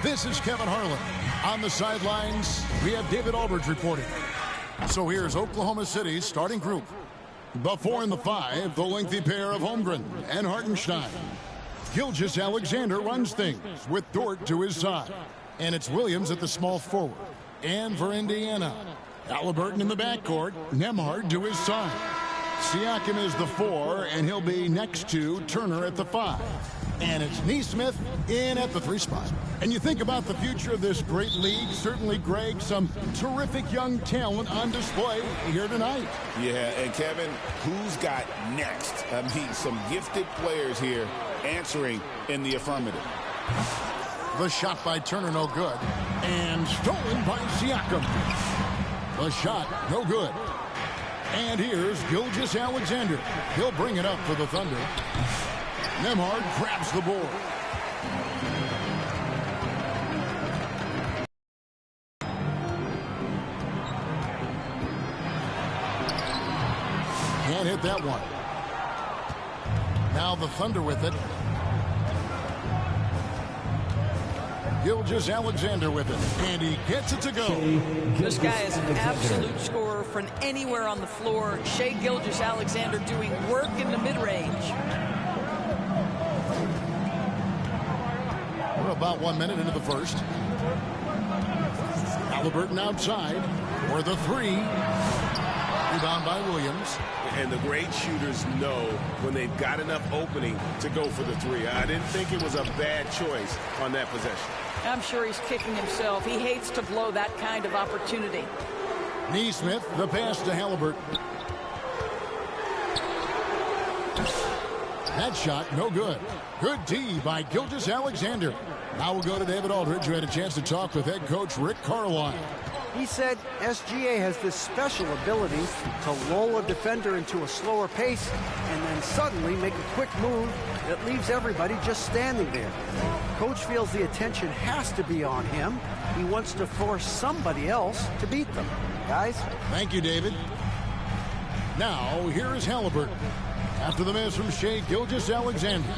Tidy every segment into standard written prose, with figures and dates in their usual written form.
This is Kevin Harlan. On the sidelines, we have David Aldridge reporting. So here's Oklahoma City's starting group. The 4 and the 5, the lengthy pair of Holmgren and Hartenstein. Gilgeous-Alexander runs things with Dort to his side. And it's Williams at the small forward. And for Indiana, Halliburton in the backcourt, Nembhard to his side. Siakam is the 4, and he'll be next to Turner at the 5. And it's Nesmith in at the 3 spot. And you think about the future of this great league, certainly, Greg, some terrific young talent on display here tonight. Yeah, and Kevin, who's got next? I mean, some gifted players here answering in the affirmative. The shot by Turner, no good. And stolen by Siakam. The shot, no good. And here's Gilgeous-Alexander. He'll bring it up for the Thunder. Nembhard grabs the board. Can't hit that one. Now the Thunder with it. Gilgeous-Alexander with it, and he gets it to go. This guy is an absolute scorer from anywhere on the floor. Shai Gilgeous-Alexander doing work in the mid-range. We're about 1 minute into the first. Halliburton outside for the 3. Rebound by Williams. And the great shooters know when they've got enough opening to go for the 3. I didn't think it was a bad choice on that possession. I'm sure he's kicking himself. He hates to blow that kind of opportunity. Nesmith, the pass to Halliburton. That shot, no good. Good D by Gilgeous-Alexander. Now we'll go to David Aldridge, who had a chance to talk with head coach Rick Carlisle. He said SGA has this special ability to lull a defender into a slower pace and then suddenly make a quick move that leaves everybody just standing there. Coach feels the attention has to be on him. He wants to force somebody else to beat them. Guys? Thank you, David. Now, here is Halliburton. After the miss from Shai Gilgeous-Alexander.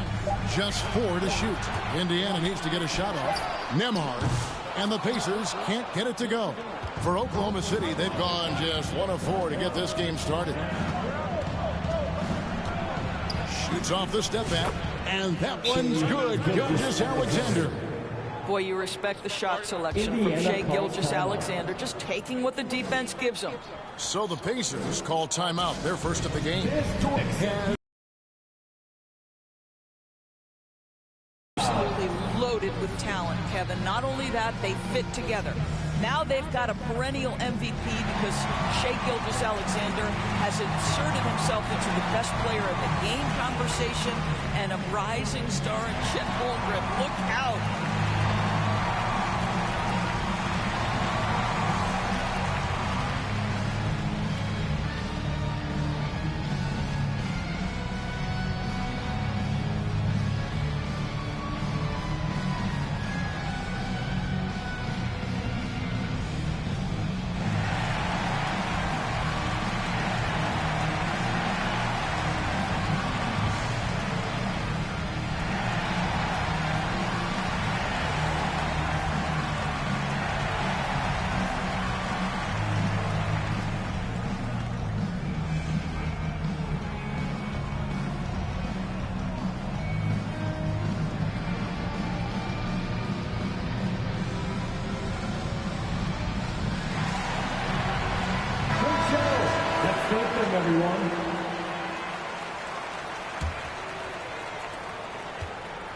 Just 4 to shoot. Indiana needs to get a shot off. Nembhard. And the Pacers can't get it to go. For Oklahoma City, they've gone just 1 of 4 to get this game started. Shoots off the step back, and that one's good. Gilgeous-Alexander. Boy, you respect the shot selection from Shai Gilgeous-Alexander, just taking what the defense gives him. So the Pacers call timeout, their first of the game. Absolutely loaded with talent, Kevin. Not only that, they fit together. Now they've got a perennial MVP because Shai Gilgeous-Alexander has inserted himself into the best player of the game conversation and a rising star in Chet Holmgren. Look out.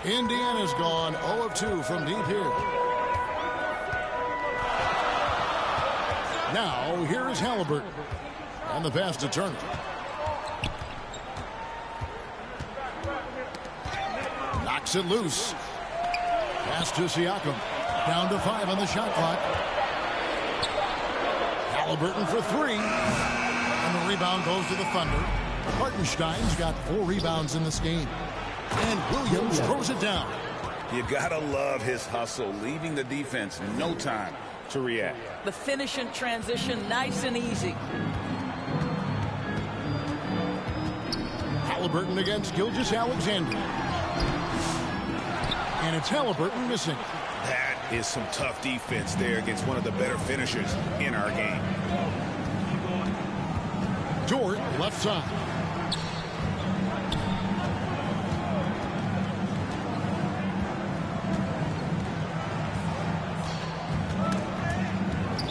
Indiana's gone 0 of 2 from deep here. Now, here is Halliburton. And the pass to Turner. Knocks it loose. Pass to Siakam. Down to 5 on the shot clock. Halliburton for 3. And the rebound goes to the Thunder. Hartenstein's got 4 rebounds in this game. And Williams throws it down. You gotta love his hustle, leaving the defense no time to react. The finish in transition, nice and easy. Halliburton against Gilgeous-Alexander. And it's Halliburton missing. That is some tough defense there against one of the better finishers in our game. Dort, left side.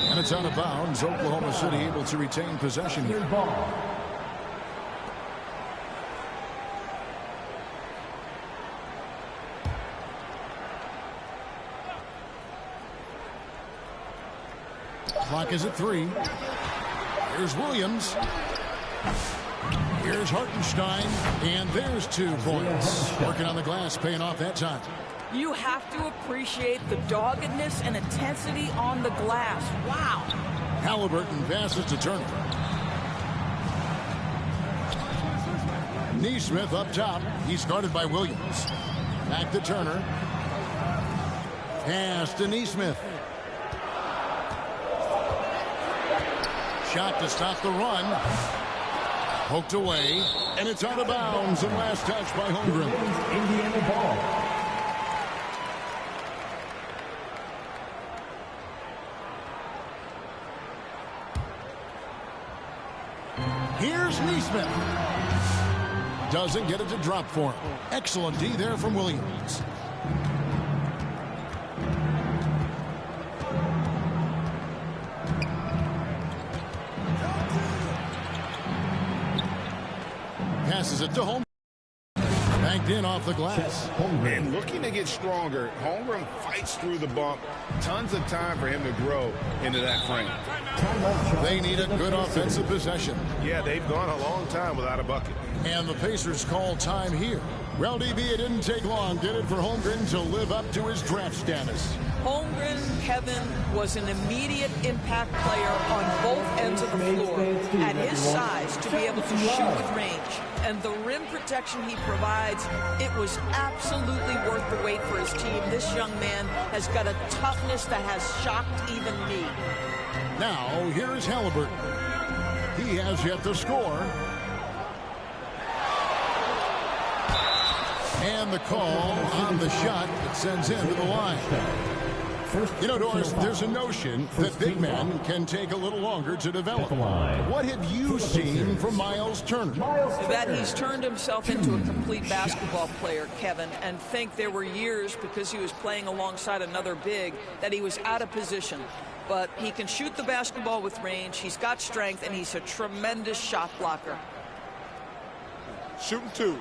And it's out of bounds. Oklahoma City able to retain possession here. Clock is at 3. Here's Williams. Here's Hartenstein. And there's 2 points. Working on the glass, paying off that time. You have to appreciate the doggedness and intensity on the glass. Wow. Halliburton passes to Turner. Neesmith up top. He's guarded by Williams. Back to Turner. Pass to Neesmith. Shot to stop the run. Poked away. And it's out of bounds. And last touch by Holmgren. Indiana ball. Here's Neesmith. Doesn't get it to drop for him. Excellent D there from Williams. Passes it to Holmgren. Banked in off the glass. And looking to get stronger, Holmgren fights through the bump. Tons of time for him to grow into that frame. They need a good offensive possession. Yeah, they've gone a long time without a bucket. And the Pacers call time here. Well, DB, it didn't take long, did it, for Holmgren to live up to his draft status? Holmgren, Kevin, was an immediate impact player on both ends of the floor. At his size, to be able to shoot with range and the rim protection he provides, it was absolutely worth the wait for his team. This young man has got a toughness that has shocked even me. Now, here is Halliburton. He has yet to score. And the call on the shot that sends him to the line. You know, Doris, there's a notion that big men can take a little longer to develop. What have you seen from Miles Turner? That he's turned himself into a complete basketball player, Kevin, and think there were years, because he was playing alongside another big, that he was out of position. But he can shoot the basketball with range, he's got strength, and he's a tremendous shot blocker. Shooting 2.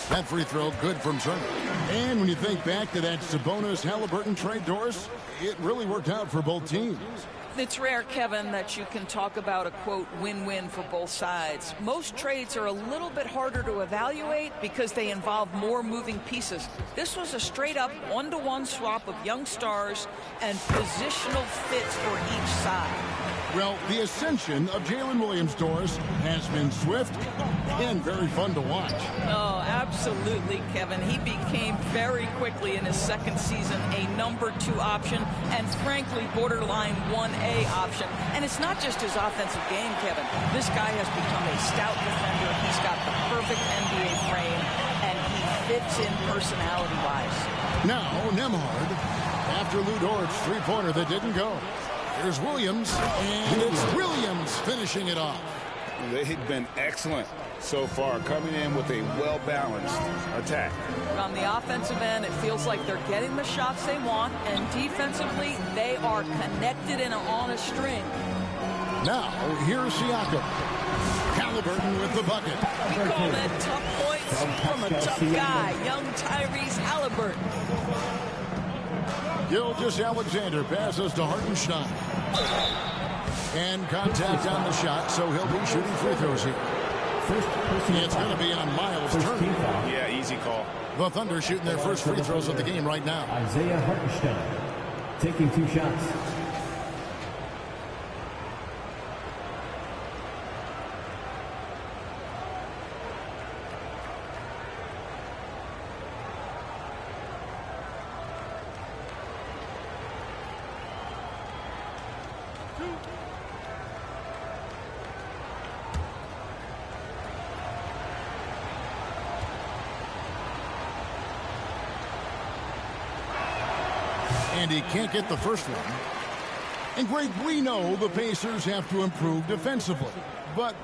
That free throw good from Turner. And when you think back to that Sabonis-Halliburton trade, Doris, it really worked out for both teams. It's rare, Kevin, that you can talk about a, quote, win-win for both sides. Most trades are a little bit harder to evaluate because they involve more moving pieces. This was a straight-up one-to-one swap of young stars and positional fits for each side. Well, the ascension of Jalen Williams, Doris, has been swift and very fun to watch. Oh, absolutely, Kevin. He became very quickly in his second season a number 2 option and, frankly, borderline 1A option. And it's not just his offensive game, Kevin. This guy has become a stout defender. He's got the perfect NBA frame, and he fits in personality-wise. Now, Nembhard, after Lou Dort's three-pointer that didn't go. Here's Williams, and it's Williams finishing it off. They've been excellent so far, coming in with a well-balanced attack. On the offensive end, it feels like they're getting the shots they want, and defensively, they are connected and on a string. Now, here's Siakam. Halliburton with the bucket. We call that tough points from a tough guy, young Tyrese Halliburton. Gilgeous-Alexander passes to Hartenstein. And contact on the shot, so he'll be shooting free throws here. It's going to be on Miles Turner. Yeah, easy call. The Thunder shooting their first free throws of the game right now. Isaiah Hartenstein taking 2 shots. And he can't get the first one. And Greg, we know the Pacers have to improve defensively. But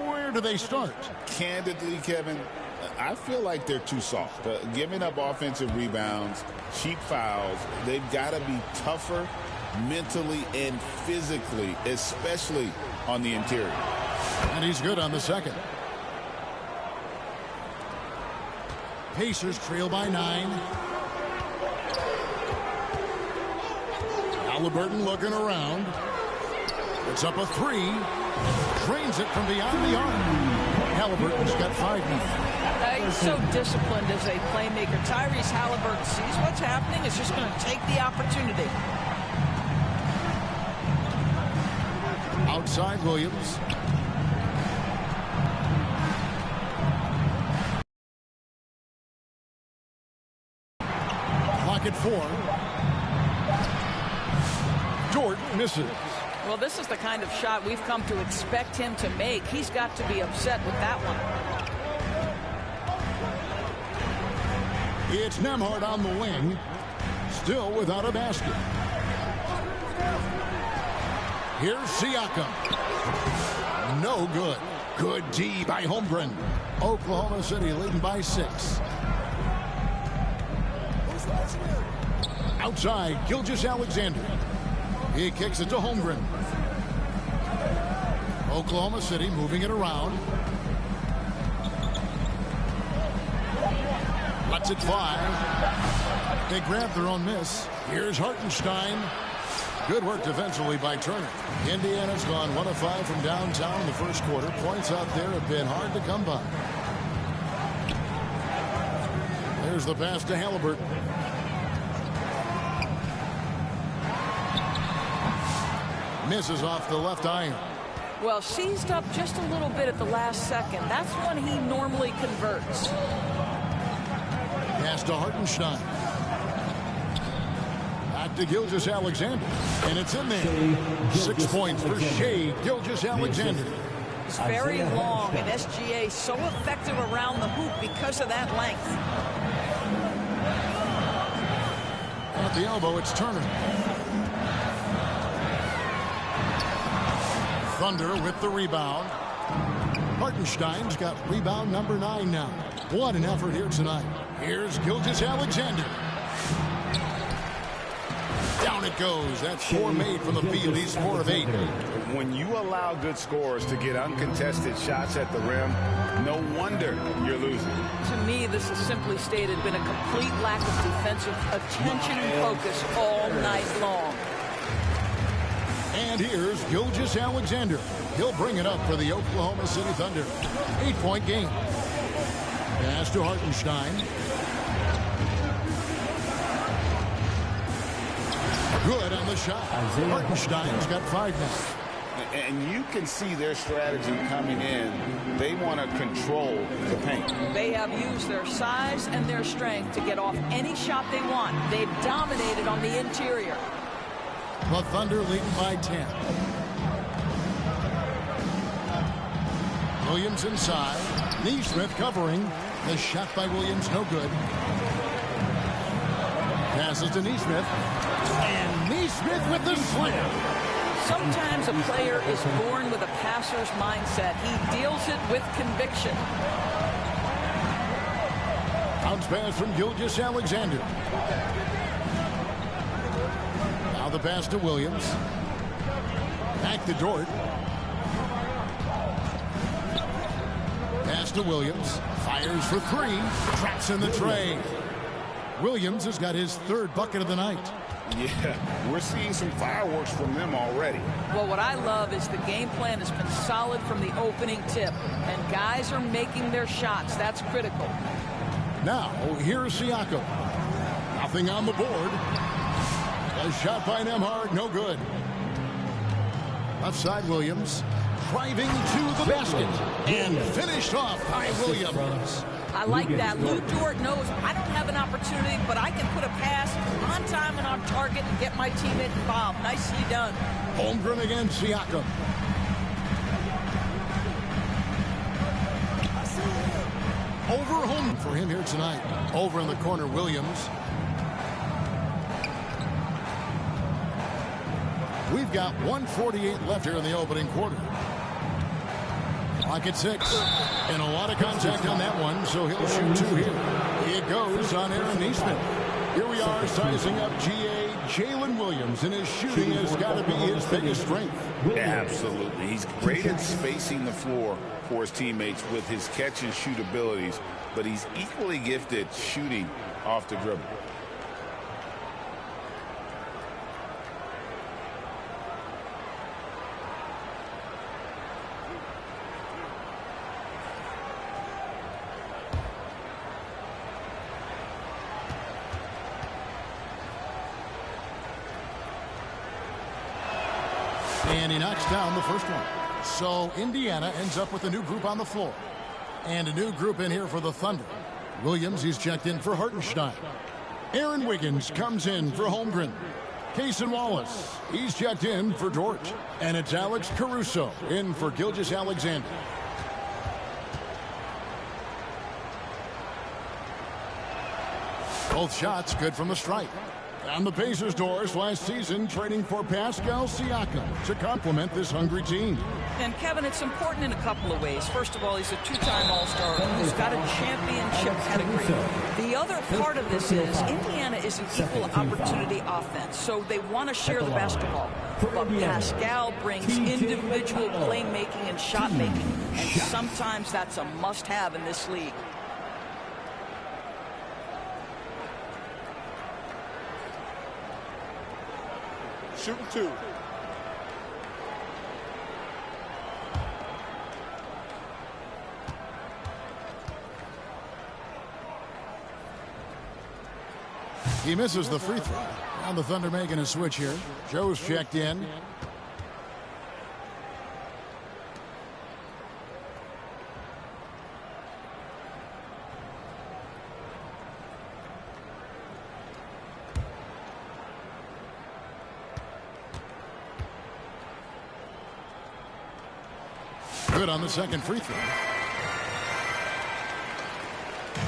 where do they start? Candidly, Kevin, I feel like they're too soft. Giving up offensive rebounds, cheap fouls, they've got to be tougher mentally and physically, especially on the interior. And he's good on the second. Pacers trail by 9. Halliburton looking around. It's up a 3. Drains it from beyond the arc. Halliburton's got 5 now. He's so disciplined as a playmaker. Tyrese Halliburton sees what's happening. Is just going to take the opportunity. Outside Williams. Clock at 4. Dort misses. Well, this is the kind of shot we've come to expect him to make. He's got to be upset with that one. It's Nembhard on the wing. Still without a basket. Here's Siakam. No good. Good D by Holmgren. Oklahoma City leading by 6. Outside, Gilgeous-Alexander. He kicks it to Holmgren. Oklahoma City moving it around. Lets it fly. They grab their own miss. Here's Hartenstein. Good work defensively by Turner. Indiana's gone 1 of 5 from downtown in the first quarter. Points out there have been hard to come by. There's the pass to Halliburton. Misses off the left iron. Well, seized up just a little bit at the last second. That's when he normally converts. Pass to Hartenstein. Back to Gilgeous-Alexander. And it's in there. 6 points for Shai Gilgeous-Alexander. It's very long, and SGA so effective around the hoop because of that length. At the elbow, it's Turner. Thunder with the rebound. Hartenstein's got rebound number 9 now. What an effort here tonight. Here's Gilgeous-Alexander. Down it goes. That's 4 made from the field. He's 4 of 8. When you allow good scorers to get uncontested shots at the rim, no wonder you're losing. To me, this is simply stated been a complete lack of defensive attention and focus all night long. And here's Gilgeous-Alexander. He'll bring it up for the Oklahoma City Thunder. 8-point game. Pass to Hartenstein. Good on the shot. Hartenstein's got 5 now. And you can see their strategy coming in. They want to control the paint. They have used their size and their strength to get off any shot they want. They've dominated on the interior. The Thunder leading by 10. Williams inside. Neesmith covering. The shot by Williams, no good. Passes to Neesmith. And Neesmith with the slam. Sometimes a player is born with a passer's mindset. He deals it with conviction. Bounce pass from Gilgeous-Alexander. Now the pass to Williams. Back to Dort. Pass to Williams. Fires for 3. Traps in the tray. Williams has got his 3rd bucket of the night. Yeah, we're seeing some fireworks from them already. Well, what I love is the game plan has been solid from the opening tip, and guys are making their shots. That's critical. Now, here's Siakam. Nothing on the board. A shot by Nembhard, no good. Left side, Williams. Driving to the basket. And finished off by Williams. I like that. Lou Dort knows I don't have an opportunity, but I can put a pass on time and on target and get my teammate involved. Nicely done. Holmgren against Siakam. Over home for him here tonight. Over in the corner, Williams. We've got 1:48 left here in the opening quarter. Clock at 6. And a lot of contact on that one, so he'll shoot 2 here. It goes on Aaron Neesmith. Here we are sizing up GA Jalen Williams, and his shooting has got to be his biggest strength. Absolutely. He's great at spacing the floor for his teammates with his catch and shoot abilities, but he's equally gifted shooting off the dribble. And he knocks down the first one. So Indiana ends up with a new group on the floor. And a new group in here for the Thunder. Williams, he's checked in for Hartenstein. Aaron Wiggins comes in for Holmgren. Cason Wallace, he's checked in for Dort. And it's Alex Caruso in for Gilgeous-Alexander. Both shots good from the stripe. On the Pacers' doors last season, trading for Pascal Siakam to complement this hungry team. And, Kevin, it's important in a couple of ways. First of all, he's a two-time All-Star who's got a championship pedigree. The other part of this is Indiana is an equal opportunity offense, so they want to share the basketball. But Pascal brings individual playmaking and shot making, and sometimes that's a must-have in this league. Shooting 2. He misses the free throw. Now the Thunder making a switch here. Joe's checked in. Good on the second free throw.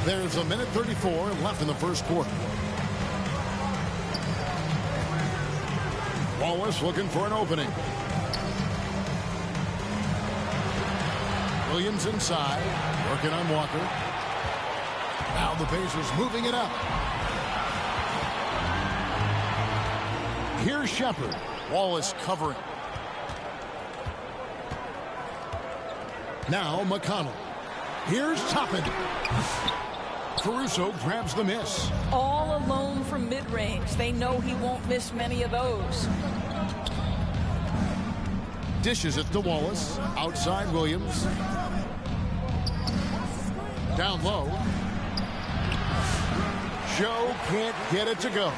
There's a minute 34 left in the first quarter. Wallace looking for an opening. Williams inside, working on Walker. Now the Pacers moving it up. Here's Shepard. Wallace covering. Now McConnell. Here's Toppin. Caruso grabs the miss. All alone from mid-range. They know he won't miss many of those. Dishes it to Wallace. Outside Williams. Down low. Joe can't get it to go.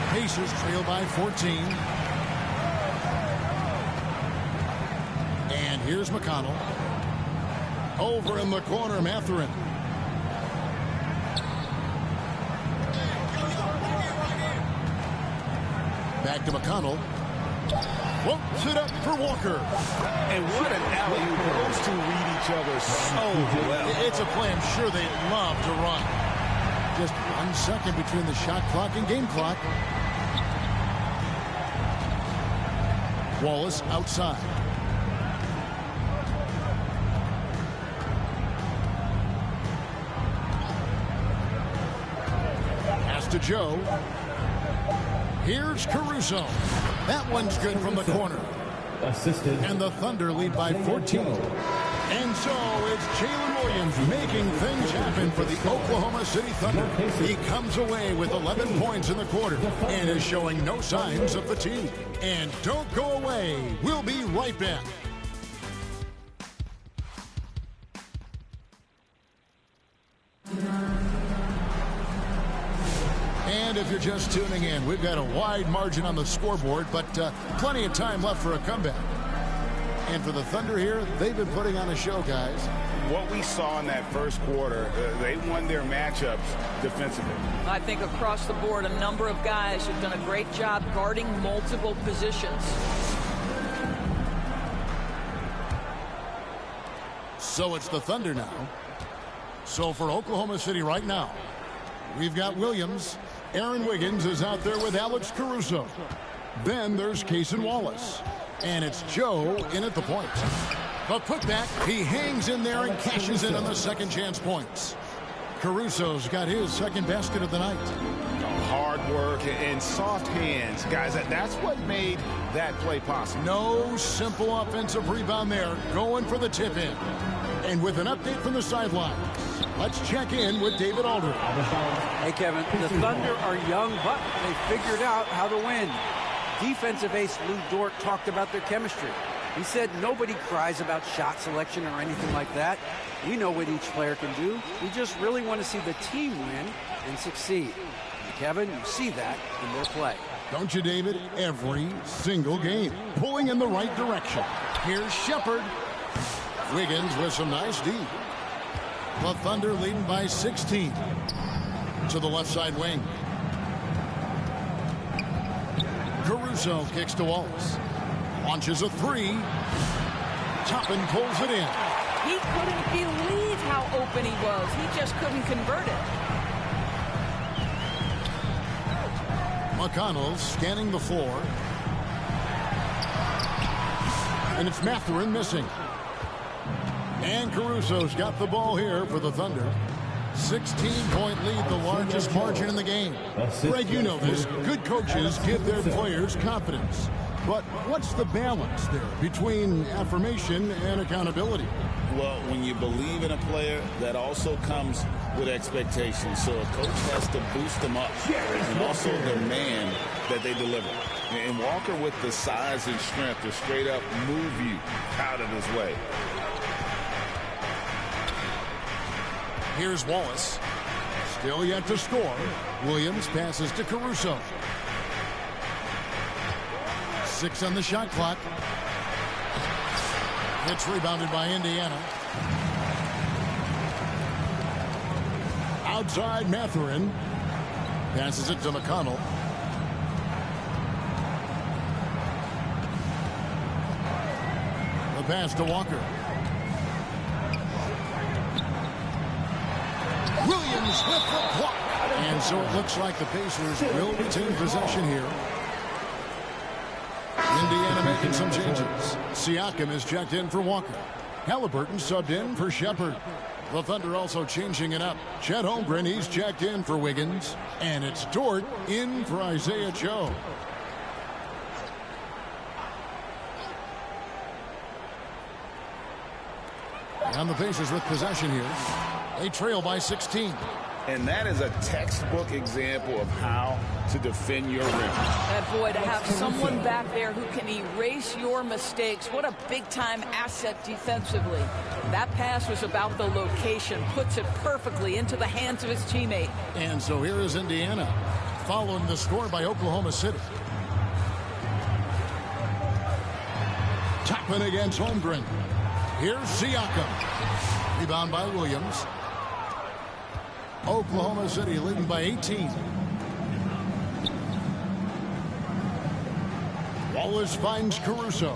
Pacers trail by 14. And here's McConnell. Over in the corner, Mathurin. Back to McConnell. Floats it up for Walker. And what an alley-oop. Those two read each other so well. It's a play I'm sure they love to run. Just 1 second between the shot clock and game clock. Wallace outside. Pass to Joe. Here's Caruso. That one's good from the corner. Assisted. And the Thunder lead by 14. And so it's Jalen Williams making things happen for the Oklahoma City Thunder. He comes away with 11 points in the quarter and is showing no signs of fatigue. And don't go away. We'll be right back. And if you're just tuning in, we've got a wide margin on the scoreboard, but plenty of time left for a comeback. And for the Thunder here, they've been putting on a show, guys. What we saw in that first quarter, they won their matchups defensively. I think across the board, a number of guys have done a great job guarding multiple positions. So it's the Thunder now. So for Oklahoma City right now, we've got Williams. Aaron Wiggins is out there with Alex Caruso. Then there's Cason Wallace. And it's Joe in at the point. The putback, he hangs in there and cashes in on the second chance points. Caruso's got his second basket of the night. Hard work and soft hands. Guys, that's what made that play possible. No simple offensive rebound there. Going for the tip in. And with an update from the sidelines, let's check in with David Aldridge. Hey, Kevin, the Thunder are young, but they figured out how to win. Defensive ace Lou Dort talked about their chemistry. He said nobody cries about shot selection or anything like that. We know what each player can do. We just really want to see the team win and succeed. And Kevin, you see that in their play. Don't you, David? Every single game. Pulling in the right direction. Here's Shepard. Wiggins with some nice D. The Thunder leading by 16. To the left side wing. Caruso kicks to Wallace. Launches a three. Toppin pulls it in. He couldn't believe how open he was. He just couldn't convert it. McConnell's scanning the floor. And it's Mathurin missing. And Caruso's got the ball here for the Thunder. 16-point lead, the largest margin in the game. Greg, you know this. Good coaches give their players confidence. But what's the balance there between affirmation and accountability? Well, when you believe in a player, that also comes with expectations. So a coach has to boost them up and also demand that they deliver. And Walker, with the size and strength, to straight up move you out of his way. Here's Wallace. Still yet to score. Williams passes to Caruso. 6 on the shot clock. It's rebounded by Indiana. Outside Mathurin. Passes it to McConnell. The pass to Walker. Williams with the block. And so it looks like the Pacers will retain possession here. Indiana making some changes. Siakam is checked in for Walker. Halliburton subbed in for Shepard. The Thunder also changing it up. Chet Holmgren, he's checked in for Wiggins. And it's Dort in for Isaiah Joe. And the Pacers with possession here. They trail by 16. And that is a textbook example of how to defend your rim. And boy, to have someone back there who can erase your mistakes, what a big-time asset defensively. That pass was about the location, puts it perfectly into the hands of his teammate. And so here is Indiana, following the score by Oklahoma City. Toppin against Holmgren. Here's Siakam. Rebound by Williams. Oklahoma City leading by 18. Wallace finds Caruso.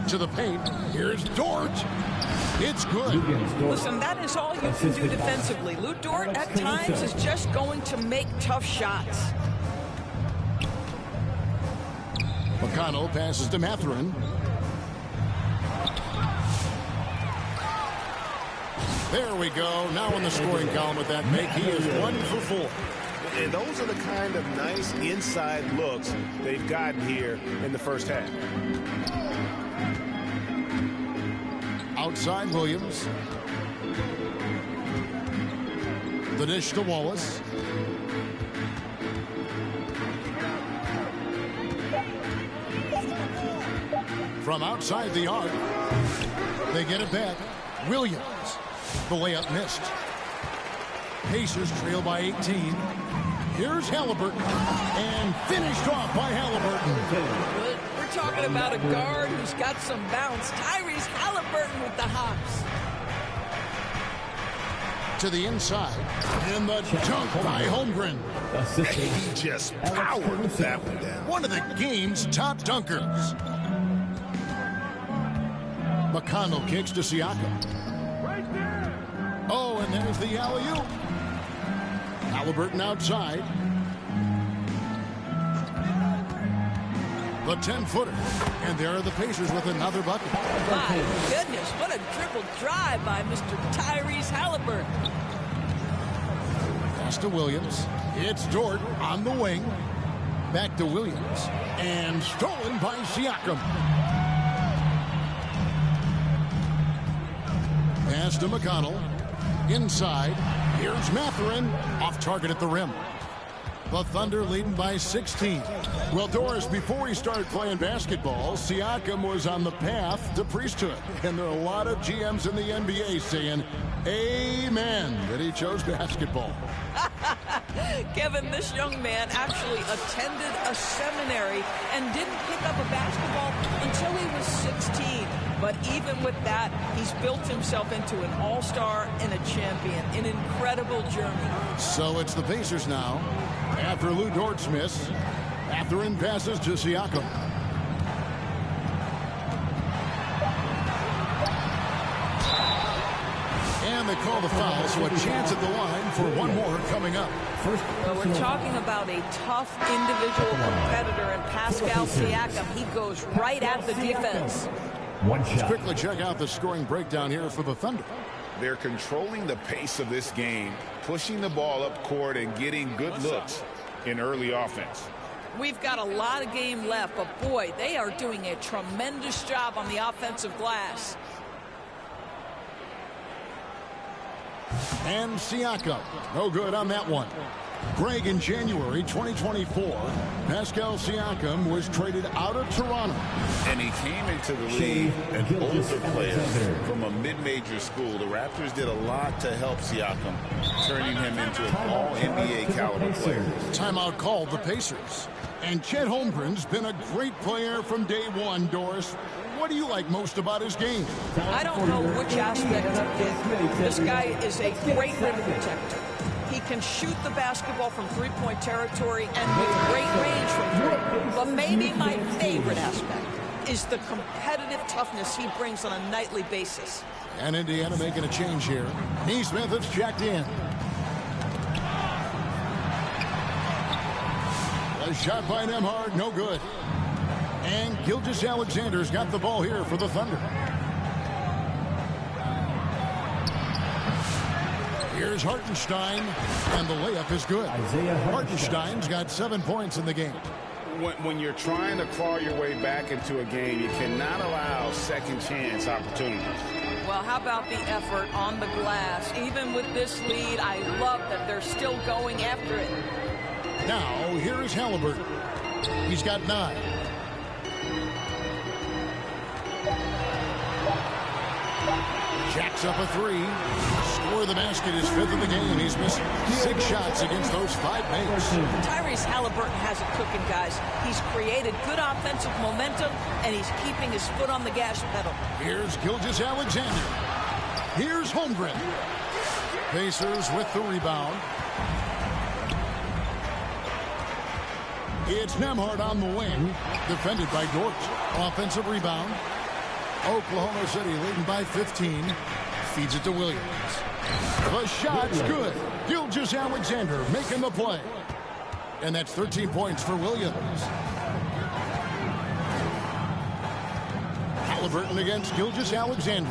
To the paint. Here's Dort. It's good. Listen, that is all you can do defensively. Lou Dort at times is just going to make tough shots. McConnell passes to Mathurin. There we go. Now in the scoring column with that make. He is 1 for 4. And those are the kind of nice inside looks they've gotten here in the first half. Outside Williams. The dish to Wallace. From outside the arc. They get it back. Williams. The layup missed. Pacers trail by 18. Here's Halliburton. And finished off by Halliburton. We're talking about a guard who's got some bounce. Tyrese Halliburton with the hops. To the inside. And the dunk by Holmgren. He just powered that one down. One of the game's top dunkers. McConnell kicks to Siakam. Oh, and there's the alley-oop. Halliburton outside. the 10-footer. And there are the Pacers with another bucket. My goodness, what a triple drive by Mr. Tyrese Halliburton. Pass to Williams. It's Dort on the wing. Back to Williams. And stolen by Siakam. Pass to McConnell. Inside. Here's Mathurin. Off target at the rim. The Thunder leading by 16. Well, Doris, before he started playing basketball, Siakam was on the path to priesthood. And there are a lot of GMs in the NBA saying, amen, that he chose basketball. Kevin, this young man actually attended a seminary and didn't pick up a basketball until he was 16. But even with that, he's built himself into an all-star and a champion. An incredible journey. So it's the Pacers now. After Lou Dort's miss, Mathurin passes to Siakam. And they call the foul, so a chance at the line for one more coming up. Well, we're talking about a tough individual competitor in Pascal Siakam. He goes right at the defense. One shot. Let's quickly check out the scoring breakdown here for the Thunder. They're controlling the pace of this game, pushing the ball up court and getting good looks in early offense. We've got a lot of game left, but boy, they are doing a tremendous job on the offensive glass. And Siakam, no good on that one. Greg, in January 2024, Pascal Siakam was traded out of Toronto. And he came into the league an older player from a mid-major school. The Raptors did a lot to help Siakam, turning him into an all-NBA caliber player. Timeout called the Pacers. And Chet Holmgren's been a great player from day one, Doris. What do you like most about his game? I don't know which aspect of it. This guy is a great rim protector. He can shoot the basketball from three-point territory and with great range from three. But maybe my favorite aspect is the competitive toughness he brings on a nightly basis. And Indiana making a change here. Neesmith has checked in. A shot by Nembhard, no good. And Gilgeous-Alexander's got the ball here for the Thunder. Here's Hartenstein, and the layup is good. Hartenstein's got 7 points in the game. When you're trying to claw your way back into a game, you cannot allow second chance opportunities. Well, how about the effort on the glass? Even with this lead, I love that they're still going after it. Now, here's Halliburton. He's got 9. Jacks up a 3. Score the basket, his 5th of the game. He's missed 6 shots against those 5 mates. Tyrese Halliburton has it cooking, guys. He's created good offensive momentum, and he's keeping his foot on the gas pedal. Here's Gilgeous-Alexander. Here's Holmgren. Pacers with the rebound. It's Nembhard on the wing, defended by Dort. Offensive rebound. Oklahoma City leading by 15. Feeds it to Williams. The shot's good. Gilgeous-Alexander making the play. And that's 13 points for Williams. Halliburton against Gilgeous-Alexander.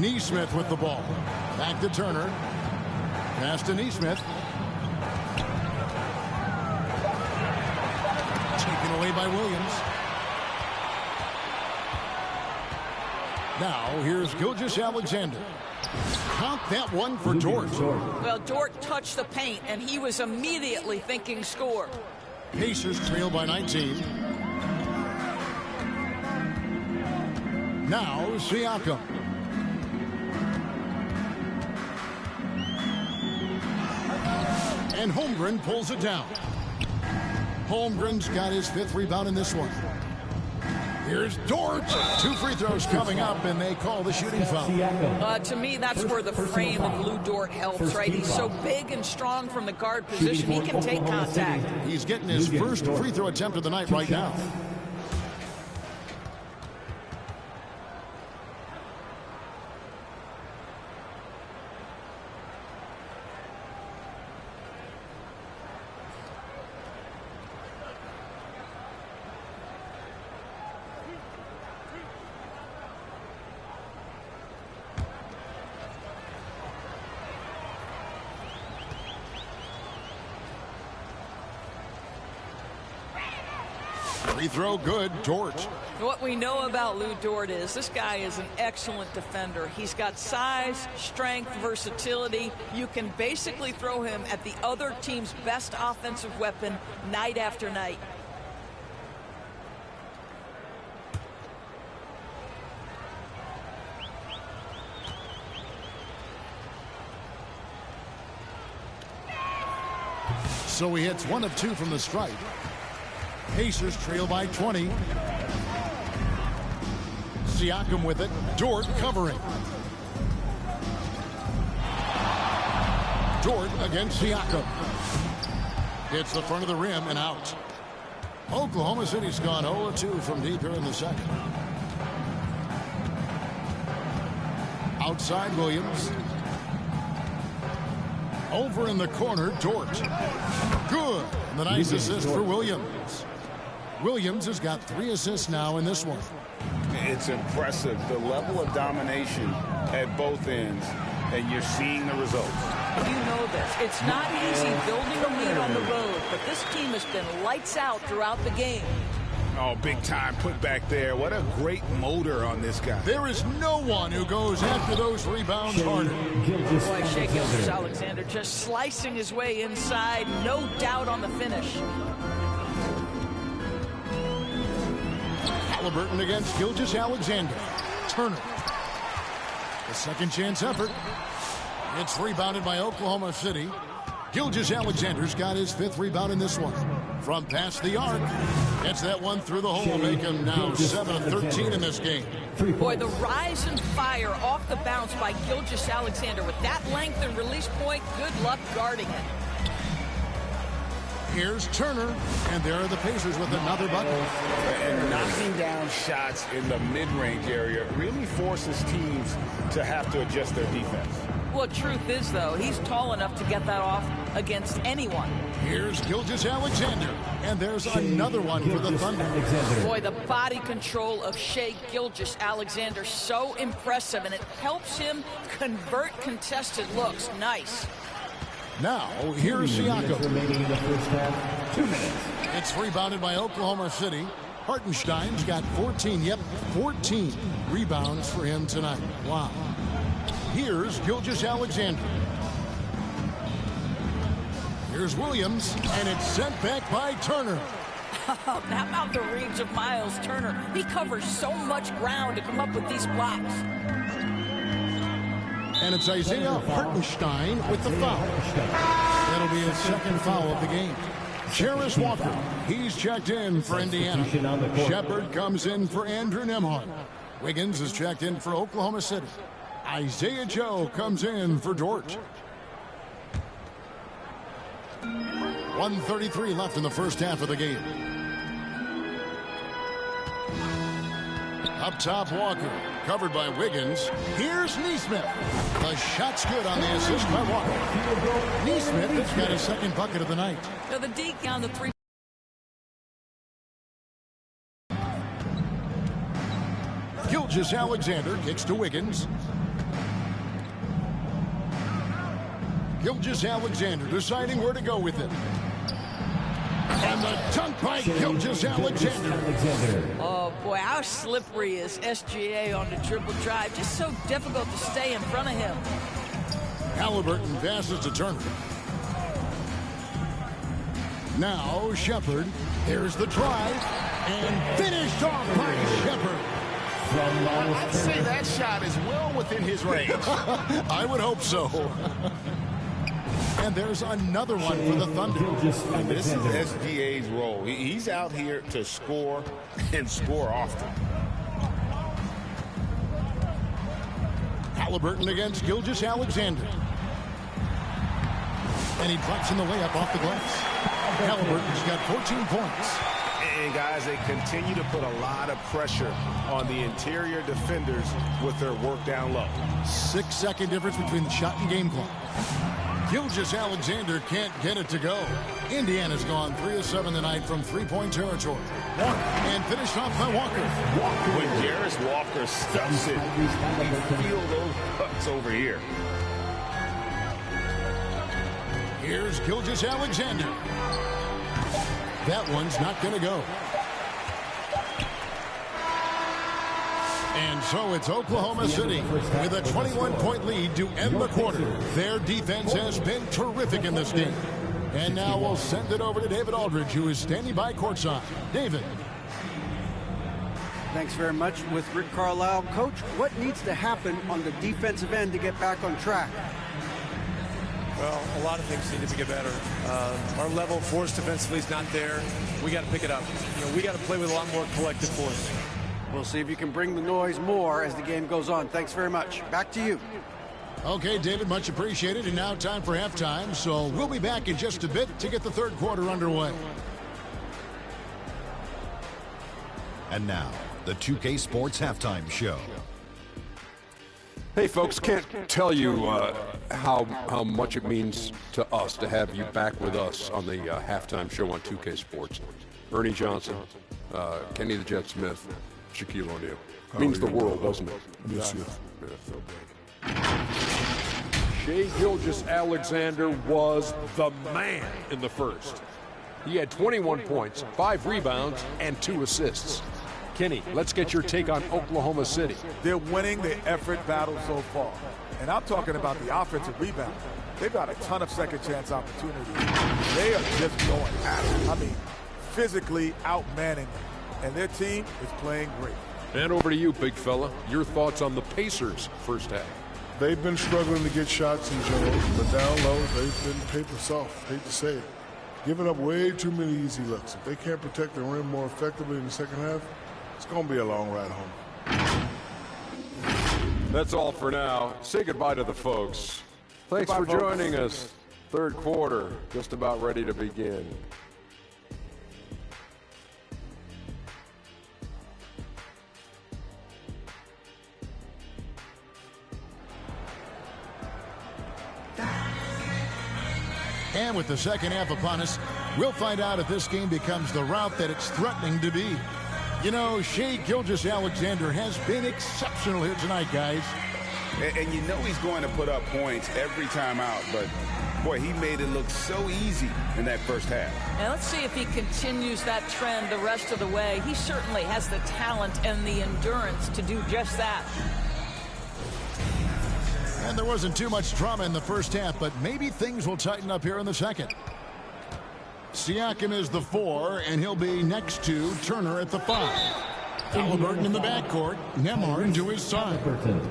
Neesmith with the ball. Back to Turner. Pass to Neesmith. Taken away by Williams. Now, here's Gilgeous-Alexander. Count that one for Dort. Well, Dort touched the paint, and he was immediately thinking score. Pacers trail by 19. Now, Siakam. And Holmgren pulls it down. Holmgren's got his 5th rebound in this one. Here's Dort. 2 free throws coming up, and they call the shooting foul. To me, that's where the frame of Lou Dort helps, right? He's so big and strong from the guard position. He can take contact. He's getting his first free throw attempt of the night right now. Free throw good, Dort. What we know about Lou Dort is this guy is an excellent defender. He's got size, strength, versatility. You can basically throw him at the other team's best offensive weapon night after night. So he hits 1 of 2 from the stripe. Pacers trail by 20. Siakam with it. Dort covering. Dort against Siakam. Hits the front of the rim and out. Oklahoma City's gone 0-2 from deep here in the second. Outside Williams. Over in the corner, Dort. Good. And the nice assist for Williams. Williams has got 3 assists now in this one. It's impressive, the level of domination at both ends, and you're seeing the results. You know this. It's not easy building a lead on the road, but this team has been lights out throughout the game. Oh, big time put back there. What a great motor on this guy. There is no one who goes after those rebounds harder. Boy, Shai Gilgeous-Alexander just slicing his way inside. No doubt on the finish. Halliburton against Gilgeous-Alexander. Turner. A second chance effort. It's rebounded by Oklahoma City. Gilgeous-Alexander's got his 5th rebound in this one. From past the arc. Gets that one through the hole, make him now 7 of 13 in this game. Boy, the rise and fire off the bounce by Gilgeous-Alexander. With that length and release point, good luck guarding it. Here's Turner, and there are the Pacers with another bucket. And knocking down shots in the mid-range area really forces teams to have to adjust their defense. Well, truth is, though, he's tall enough to get that off against anyone. Here's Gilgeous-Alexander, and there's another one for the Thunder. Boy, the body control of Shai Gilgeous-Alexander, so impressive, and it helps him convert contested looks. Nice. Now, here's Siakam. Remaining in the first half, 2 minutes. It's rebounded by Oklahoma City. Hartenstein's got 14, 14 rebounds for him tonight. Wow. Here's Gilgeous-Alexander. Here's Williams, and it's sent back by Turner. That out the reach of Miles Turner. He covers so much ground to come up with these blocks. And it's Isaiah Hartenstein with the foul. That'll be his 2nd foul of the game. Jarris Walker, he's checked in for Indiana. Shepard comes in for Andrew Nembhard. Wiggins is checked in for Oklahoma City. Isaiah Joe comes in for Dort. 1:33 left in the first half of the game. Up top, Walker, covered by Wiggins. Here's Nesmith. The shot's good on the assist by Walker. Nesmith has got his 2nd bucket of the night. Now the deke on the 3. Gilgeous-Alexander kicks to Wiggins. Gilgeous-Alexander deciding where to go with it. And the dunk by Gilgeous-Alexander. Oh, boy, how slippery is SGA on the dribble drive. Just so difficult to stay in front of him. Halliburton passes to Turner. Now Shepard. There's the drive. And finished off by Shepard. I'd say that shot is well within his range. I would hope so. And there's another one for the Thunder. And this is SGA's role. He's out here to score and score often. Halliburton against Gilgeous-Alexander. And he drops in the layup off the glass. Halliburton's got 14 points. And guys, they continue to put a lot of pressure on the interior defenders with their work down low. 6-second difference between the shot and game clock. Gilgeous-Alexander can't get it to go. Indiana's gone 3 of 7 tonight from 3-point territory. Walker, and finished off by Walker. When Jarris Walker stuffs it, we feel those cuts over here. Here's Gilgeous-Alexander. That one's not going to go. And so it's Oklahoma City with a 21-point lead to end the quarter. Their defense has been terrific in this game. And now we'll send it over to David Aldridge, who is standing by courtside. David. Thanks very much with Rick Carlisle. Coach, what needs to happen on the defensive end to get back on track? Well, a lot of things need to get better. Our level of force defensively is not there. We got to pick it up. We got to play with a lot more collective force. We'll see if you can bring the noise more as the game goes on. Thanks very much. Back to you. Okay, David, much appreciated. And now time for halftime. So we'll be back in just a bit to get the third quarter underway. And now, the 2K Sports Halftime Show. Hey, folks, can't tell you how much it means to us to have you back with us on the halftime show on 2K Sports. Ernie Johnson, Kenny the Jet Smith, Shaquille O'Neal. Means the world, doesn't it? Yes, sir. Shai Gilgeous-Alexander was the man in the first. He had 21 points, 5 rebounds, and 2 assists. Kenny, let's get your take on Oklahoma City. They're winning the effort battle so far. And I'm talking about the offensive rebound. They've got a ton of second chance opportunities. They are just going at it. I mean, physically outmanning them. And their team is playing great. And over to you, big fella. Your thoughts on the Pacers first half. They've been struggling to get shots in general, but down low, they've been paper soft. Hate to say it. Giving up way too many easy looks. If they can't protect the rim more effectively in the second half, it's going to be a long ride home. That's all for now. Say goodbye to the folks. Thanks for joining us. Third quarter, just about ready to begin. And with the second half upon us, we'll find out if this game becomes the route that it's threatening to be. You know, Shai Gilgeous-Alexander has been exceptional here tonight, guys. And you know he's going to put up points every time out, but boy, he made it look so easy in that first half. Now let's see if he continues that trend the rest of the way. He certainly has the talent and the endurance to do just that. And there wasn't too much drama in the first half, but maybe things will tighten up here in the second. Siakam is the 4, and he'll be next to Turner at the 5. Halliburton in the backcourt, Nembhard to his side.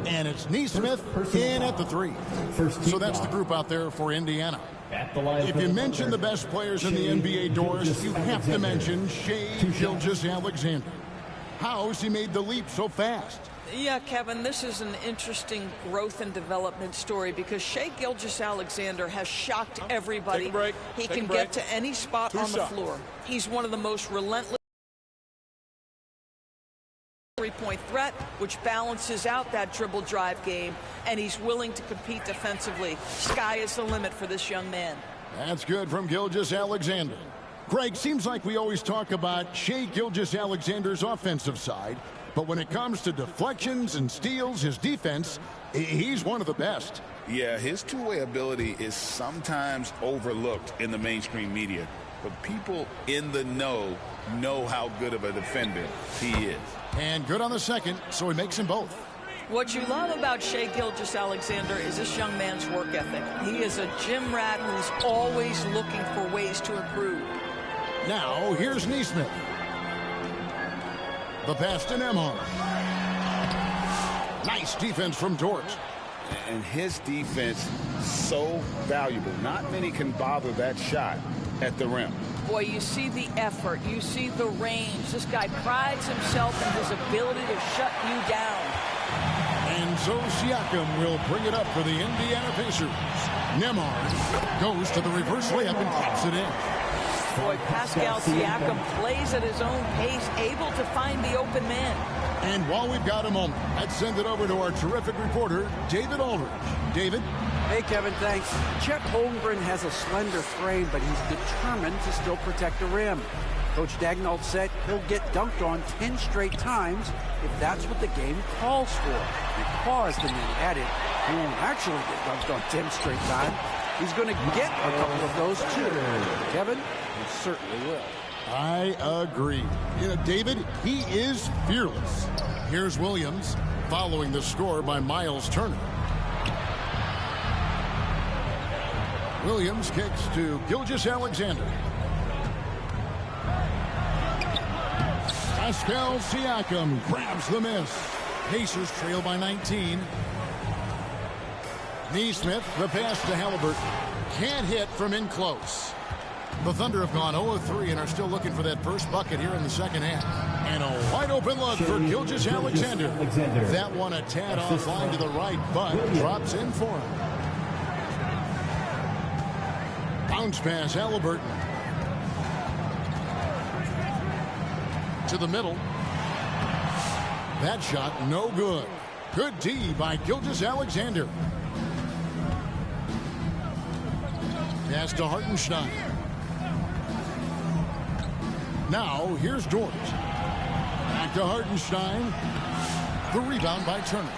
And it's Nesmith in at the 3. So that's the group out there for Indiana. If you mention the best players in the NBA doors, you have to mention Shai Gilgeous-Alexander. How has he made the leap so fast? Yeah, Kevin, this is an interesting growth and development story because Shai Gilgeous-Alexander has shocked everybody. He can get to any spot on the floor. He's one of the most relentless three-point threat, which balances out that dribble drive game, and he's willing to compete defensively. Sky is the limit for this young man. That's good from Gilgeous-Alexander. Greg, seems like we always talk about Shai Gilgeous-Alexander's offensive side, but when it comes to deflections and steals, his defense, he's one of the best. Yeah, his two-way ability is sometimes overlooked in the mainstream media, but people in the know how good of a defender he is. And good on the second, so he makes them both. What you love about Shai Gilgeous-Alexander is this young man's work ethic. He is a gym rat who's always looking for ways to improve. Now, here's Nesmith. The pass to Nembhard. Nice defense from Dort. And his defense so valuable. Not many can bother that shot at the rim. Boy, you see the effort. You see the range. This guy prides himself in his ability to shut you down. And so Siakam will bring it up for the Indiana Pacers. Nembhard goes to the reverse layup and pops it in. Boy, Pascal Siakam plays at his own pace, able to find the open man. And while we've got a moment, let's send it over to our terrific reporter, David Aldridge. David? Hey, Kevin, thanks. Chet Holmgren has a slender frame, but he's determined to still protect the rim. Coach Daigneault said he'll get dunked on 10 straight times if that's what the game calls for. He paused and then added, he won't actually get dunked on 10 straight times. He's going to get a couple of those, too. Kevin, he certainly will. I agree. You know, David, he is fearless. Here's Williams following the score by Miles Turner. Williams kicks to Gilgeous-Alexander. Pascal Siakam grabs the miss. Pacers trail by 19. Neesmith, the pass to Halliburton. Can't hit from in close. The Thunder have gone 0-3 and are still looking for that first bucket here in the second half. And a wide open look for Gilgeous-Alexander. That one a tad offline to the right, but drops in for him. Bounce pass, Halliburton. To the middle. That shot no good. Good D by Gilgeous-Alexander. Pass to Hartenstein. Now here's Dort. Back to Hartenstein. The rebound by Turner.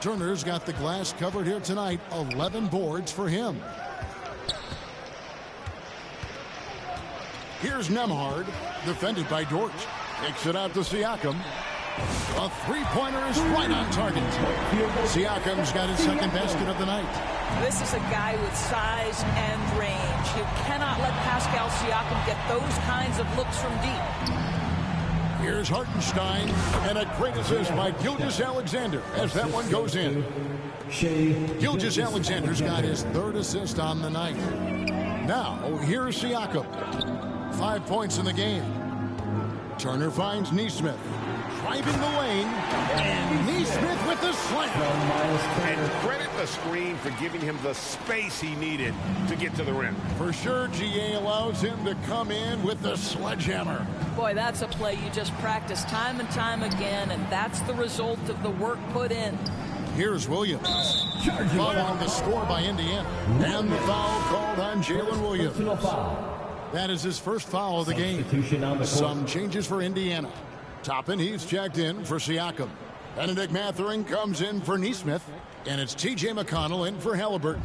Turner's got the glass covered here tonight. 11 boards for him. Here's Nembhard, defended by Dort. Kicks it out to Siakam. A three-pointer is right on target. Siakam's got his second basket of the night. This is a guy with size and range. You cannot let Pascal Siakam get those kinds of looks from deep. Here's Hartenstein, and a great assist by Gilgeous-Alexander as that one goes in. Gilgeous-Alexander's got his third assist on the night. Now, here's Siakam. 5 points in the game. Turner finds Neesmith. Driving the lane, and Neesmith with the slam. And credit the screen for giving him the space he needed to get to the rim. For sure, GA allows him to come in with the sledgehammer. Boy, that's a play you just practice time and time again, and that's the result of the work put in. Here's Williams. Following the score by Indiana. And the foul called on Jalen Williams. That is his first foul of the game. Some changes for Indiana. Toppin, he's checked in for Siakam. Benedict Mathurin comes in for Neesmith. And it's T.J. McConnell in for Halliburton.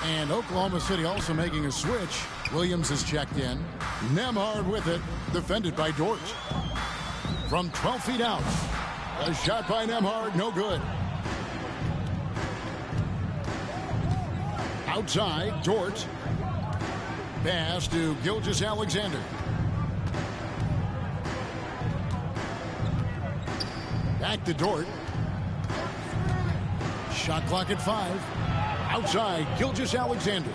And Oklahoma City also making a switch. Williams is checked in. Nembhard with it, defended by Dort. From 12 feet out. A shot by Nembhard, no good. Outside, Dort. Pass to Gilgeous-Alexander. Back to Dort. Shot clock at 5. Outside, Gilgeous-Alexander.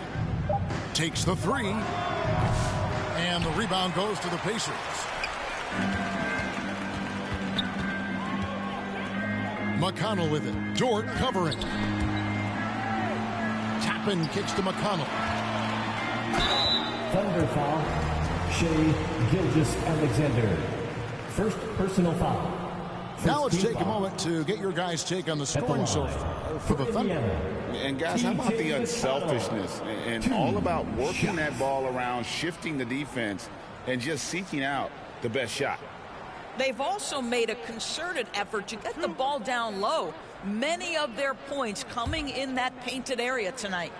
Takes the three. And the rebound goes to the Pacers. McConnell with it. Dort covering. Toppin kicks to McConnell. Thunder foul, Shea Gilgeous-Alexander. First personal foul. Now let's take a moment to get your guys' take on the scoring so far for the Thunder. And guys, how about the unselfishness and all about working that ball around, shifting the defense, and just seeking out the best shot? They've also made a concerted effort to get the ball down low. Many of their points coming in that painted area tonight.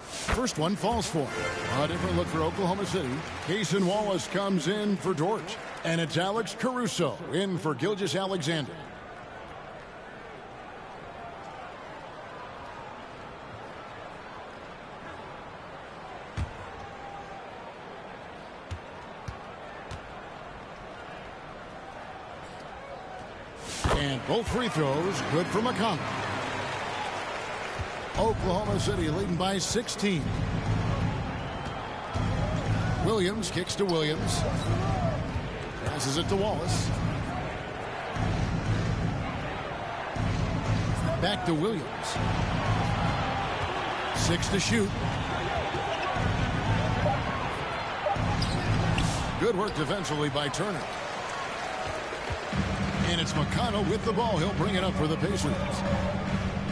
First one falls for him. A different look for Oklahoma City. Cason Wallace comes in for Dort. And it's Alex Caruso in for Gilgeous-Alexander. And both free throws good for McConnell. Oklahoma City leading by 16. Williams kicks to Williams. Passes it to Wallace. Back to Williams. 6 to shoot. Good work defensively by Turner. And it's McConnell with the ball. He'll bring it up for the Pacers.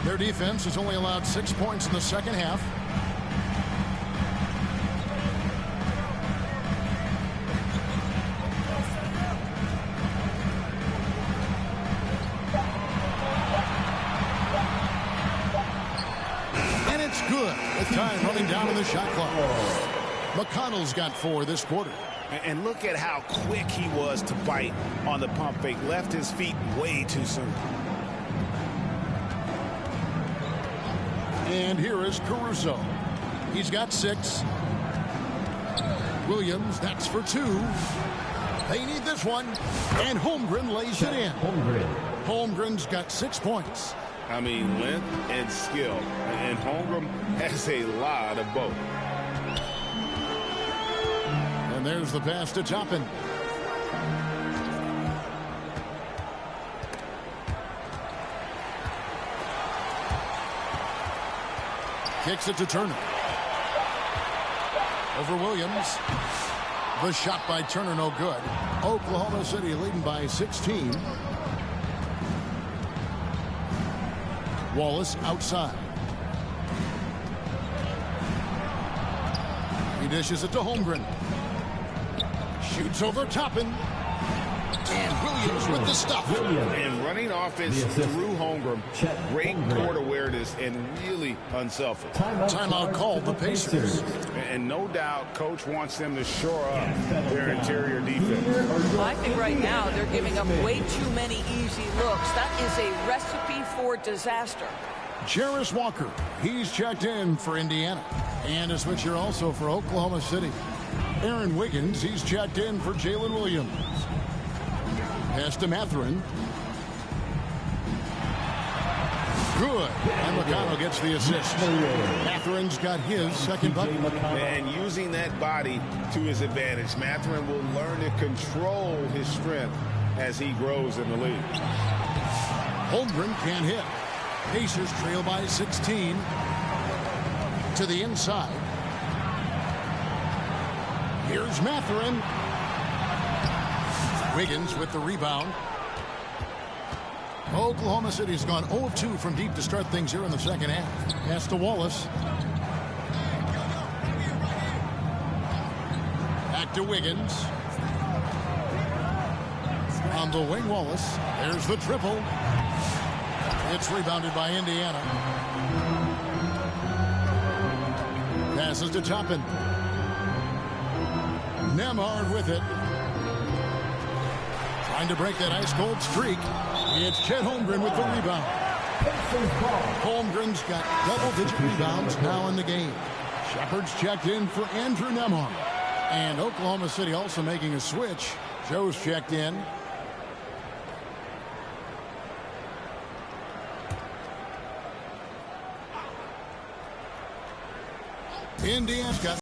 Their defense has only allowed 6 points in the second half. And it's good with time running down in the shot clock. McConnell's got 4 this quarter. And look at how quick he was to bite on the pump fake. Left his feet way too soon. And here is Caruso. He's got 6. Williams, that's for 2. They need this one. And Holmgren lays it in. Holmgren's got 6 points. I mean, length and skill. And Holmgren has a lot of both. And there's the pass to Toppin. Kicks it to Turner. Over Williams. The shot by Turner, no good. Oklahoma City leading by 16. Wallace outside. He dishes it to Holmgren. Shoots over Toppin. And Williams with the stuff. And running offense through Holmgren. Great court awareness and really unselfish. Timeout called the Pacers. And no doubt Coach wants them to shore up their interior defense. I think right now they're giving up way too many easy looks. That is a recipe for disaster. Jarris Walker, he's checked in for Indiana. And a switcher also for Oklahoma City. Aaron Wiggins, he's checked in for Jalen Williams. Pass to Mathurin. Good. And McConnell gets the assist. Mathurin's got his second bucket. And using that body to his advantage, Mathurin will learn to control his strength as he grows in the league. Holmgren can't hit. Pacers trail by 16. To the inside. Here's Mathurin. Wiggins with the rebound. Oklahoma City's gone 0 of 2 from deep to start things here in the second half. Pass to Wallace. Back to Wiggins. On the wing, Wallace. There's the triple. It's rebounded by Indiana. Passes to Toppin. Nembhard with it. Trying to break that ice-cold streak. It's Chet Holmgren with the rebound. Holmgren's got double-digit rebounds now in the game. Shepard's checked in for Andrew Nembhard. And Oklahoma City also making a switch. Joe's checked in. Indiana's got